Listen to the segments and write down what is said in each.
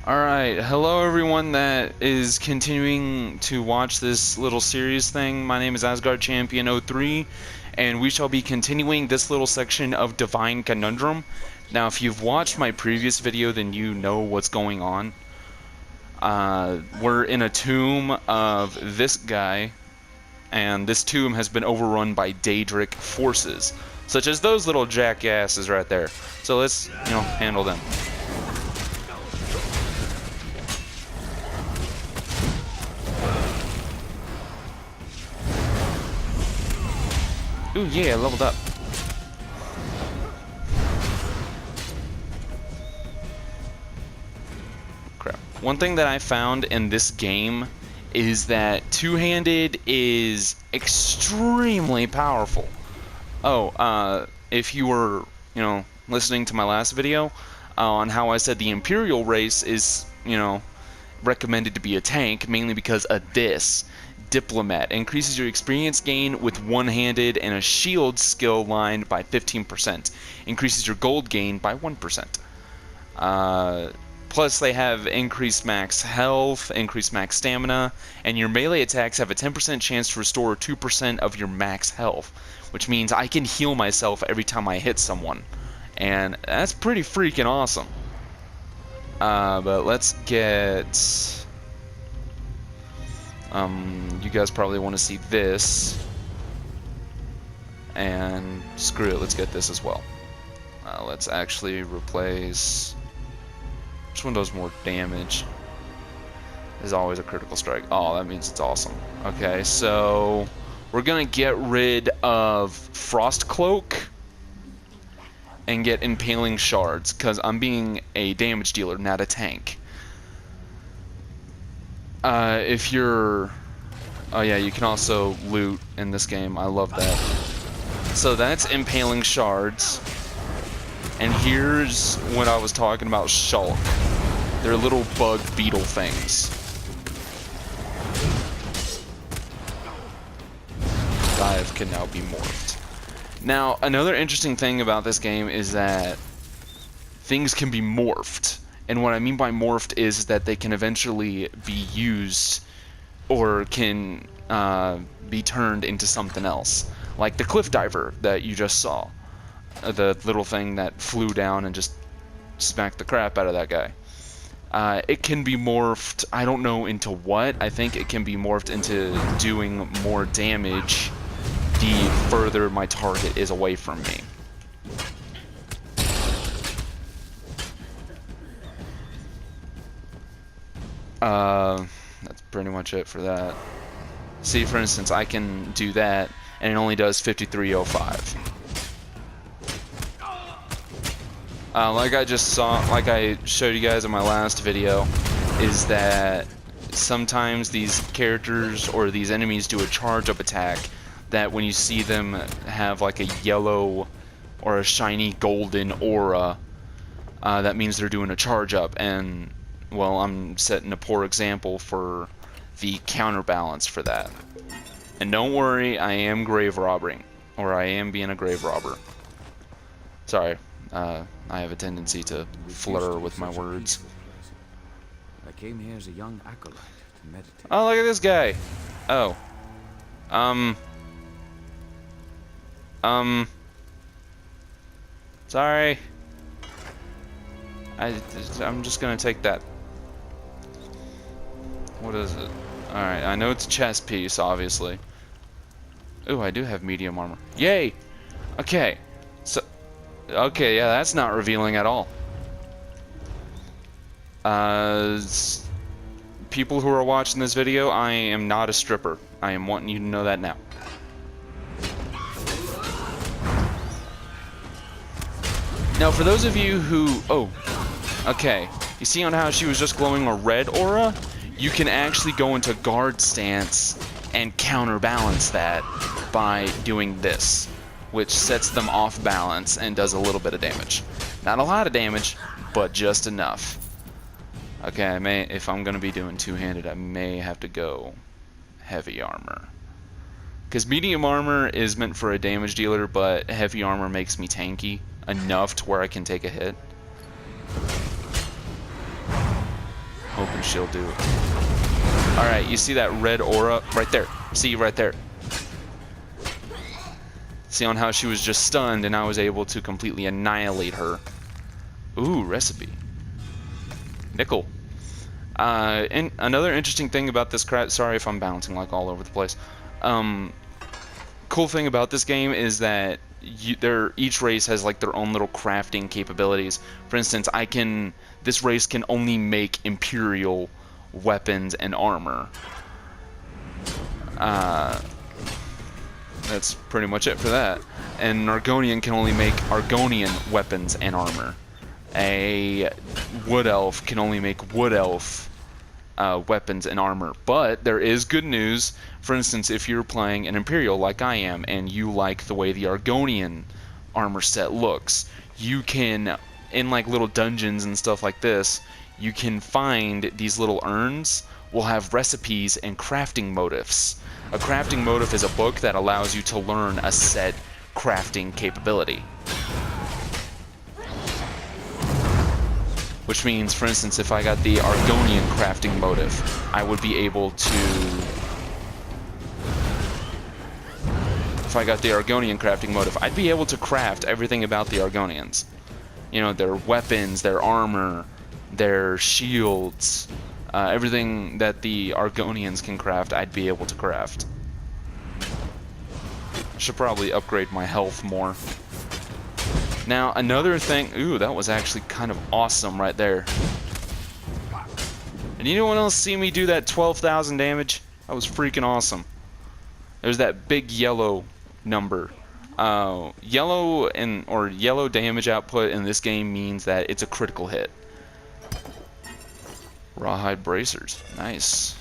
Alright, hello everyone that is continuing to watch this little series thing. My name is Asgard Champion 03, and we shall be continuing this little section of Divine Conundrum. Now, if you've watched my previous video, then you know what's going on. We're in a tomb of this guy, and this tomb has been overrun by Daedric forces, such as those little jackasses right there. So let's, handle them. Ooh, yeah, leveled up. Crap. One thing that I found in this game is that two-handed is extremely powerful. Oh, if you were, listening to my last video on how I said the Imperial race is, recommended to be a tank, mainly because of this. Diplomat increases your experience gain with one-handed and a shield skill line by 15%. Increases your gold gain by 1%. Plus, they have increased max health, increased max stamina, and your melee attacks have a 10% chance to restore 2% of your max health, which means I can heal myself every time I hit someone, and that's pretty freaking awesome. But let's get... you guys probably want to see this, and screw it, let's get this as well. Let's actually replace... Which one does more damage? Is always a critical strike. Oh, that means it's awesome. Okay, so we're gonna get rid of Frost Cloak and get Impaling Shards, because I'm being a damage dealer, not a tank. If you're... Oh yeah, you can also loot in this game. I love that. So that's Impaling Shards. And here's what I was talking about, Shulk. They're little bug beetle things. Dive can now be morphed. Now, another interesting thing about this game is that things can be morphed. And what I mean by morphed is that they can eventually be used or can be turned into something else. Like the cliff diver that you just saw. The little thing that flew down and just smacked the crap out of that guy. It can be morphed, I don't know into what. I think it can be morphed into doing more damage the further my target is away from me. That's pretty much it for that. See, for instance, I can do that, and it only does 5305. Like I showed you guys in my last video, is that sometimes these characters or these enemies do a charge-up attack that when you see them have like a yellow or a shiny golden aura, that means they're doing a charge-up, and well, I'm setting a poor example for the counterbalance for that. And don't worry, I am grave robbing, or I am being a grave robber. Sorry, I have a tendency to flutter with my words. I came here as a young acolyte to meditate. Oh, look at this guy. Oh. Sorry. I'm just gonna take that. What is it? Alright, I know it's a chest piece, obviously. Ooh, I do have medium armor. Yay! Okay. So, okay, yeah, that's not revealing at all. People who are watching this video, I am not a stripper. I am wanting you to know that now. Now, for those of you who... Oh, okay. You see on how she was just glowing a red aura? You can actually go into guard stance and counterbalance that by doing this, which sets them off balance and does a little bit of damage. Not a lot of damage, but just enough. Okay, if I'm going to be doing two-handed, I may have to go heavy armor. Because medium armor is meant for a damage dealer, but heavy armor makes me tanky enough to where I can take a hit. what she'll do. Alright, you see that red aura right there? See, right there. See on how she was just stunned and I was able to completely annihilate her. Ooh, recipe. Nickel. And another interesting thing about this sorry if I'm bouncing like all over the place. Cool thing about this game is that each race has like their own little crafting capabilities. For instance, this race can only make Imperial weapons and armor. That's pretty much it for that. And an Argonian can only make Argonian weapons and armor. A Wood Elf can only make Wood Elf weapons and armor. But there is good news. For instance, if you're playing an Imperial like I am, and you like the way the Argonian armor set looks, you can, in like little dungeons and stuff like this, you can find these little urns will have recipes and crafting motifs. A crafting motif is a book that allows you to learn a set crafting capability. Which means, for instance, if I got the Argonian crafting motif, I would be able to... If I got the Argonian crafting motif, I'd be able to craft everything about the Argonians. You know, their weapons, their armor, their shields, everything that the Argonians can craft, I'd be able to craft. I should probably upgrade my health more. Now, another thing... Ooh, that was actually kind of awesome right there. And anyone else see me do that 12,000 damage? That was freaking awesome. There's that big yellow number. Yellow damage output in this game means that it's a critical hit. Rawhide bracers. Nice.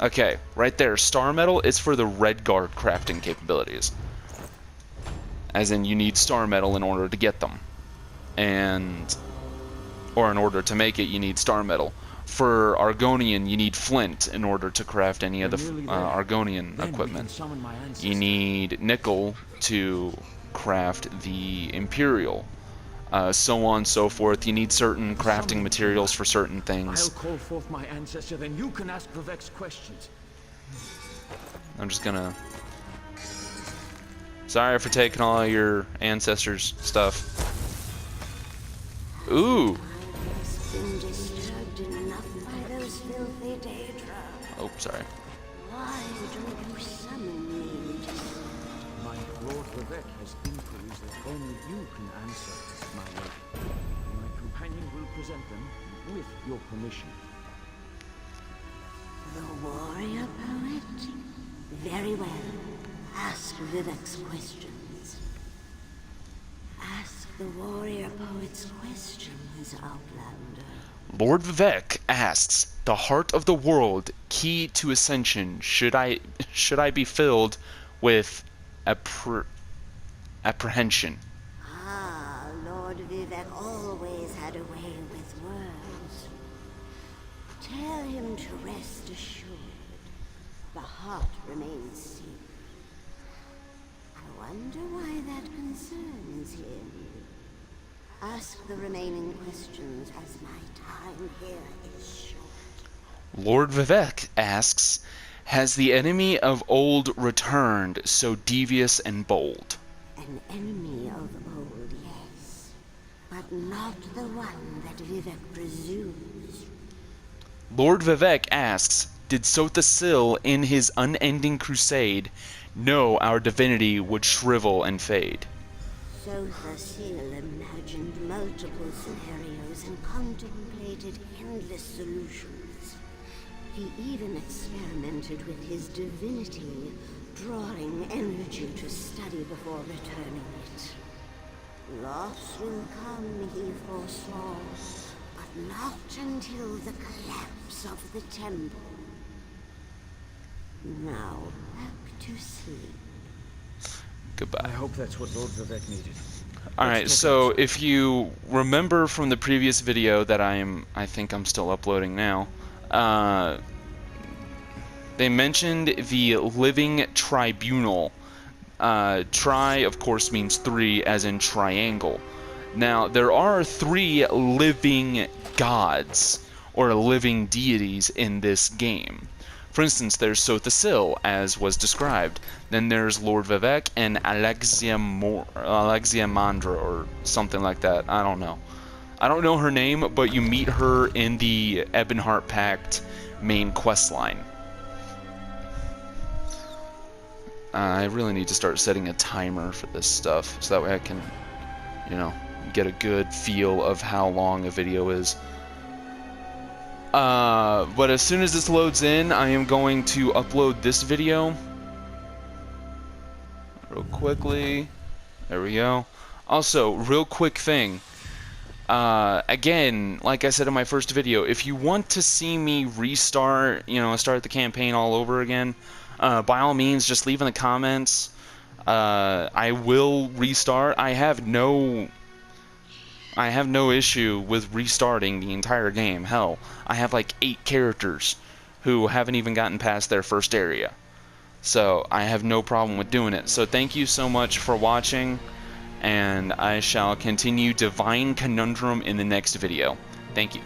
Okay, right there. Star metal is for the red guard crafting capabilities. As in, you need star metal in order to get them. Or in order to make it, you need star metal. For Argonian, you need flint in order to craft any of the Argonian equipment. You need nickel to craft the Imperial. So on and so forth. You need certain crafting materials for certain things. I'll call forth my ancestor, then you can ask Vivek's questions. I'm just gonna... Sorry for taking all your ancestors' stuff. Ooh! Oh, sorry. Why don't you summon me? My Lord Vivek has inquiries that only you can answer, my lord. My companion will present them with your permission. The warrior poet? Very well. Ask Vivek's questions. Ask the warrior poet's questions, Outlander. Lord Vivek asks, the heart of the world, key to ascension, should I be filled with apprehension? Ah, Lord Vivek always had a way with words. Tell him to rest assured. The heart remains secret. I wonder why that concerns him. Ask the remaining questions as my time here is short. Lord Vivek asks, has the enemy of old returned, so devious and bold? An enemy of old, yes. But not the one that Vivek presumes. Lord Vivek asks, did Sotha Sil in his unending crusade know our divinity would shrivel and fade? Sotha Sil imagined multiple scenarios and contemplated endless solutions. He even experimented with his divinity, drawing energy to study before returning it. Loss will come, he foresaw, but not until the collapse of the temple. Now, back to sleep. Goodbye. I hope that's what Lord Vivek needed. Alright, so if you remember from the previous video that I think I'm still uploading now, they mentioned the Living Tribunal. Tri, of course, means three, as in triangle. Now, there are 3 living gods, or living deities in this game. For instance, there's Sothasil, as was described. Then there's Lord Vivek and Alexiamandra, or something like that. I don't know. I don't know her name, but you meet her in the Ebonheart Pact main quest line. I really need to start setting a timer for this stuff, so that way I can, you know, get a good feel of how long a video is. But as soon as this loads in, I am going to upload this video real quickly. There we go. Also, real quick thing. Again, like I said in my first video, if you want to see me restart, you know, start the campaign all over again, by all means, just leave in the comments. I will restart. I have no issue with restarting the entire game. Hell, I have like 8 characters who haven't even gotten past their first area. So I have no problem with doing it. So thank you so much for watching, and I shall continue Divine Conundrum in the next video. Thank you.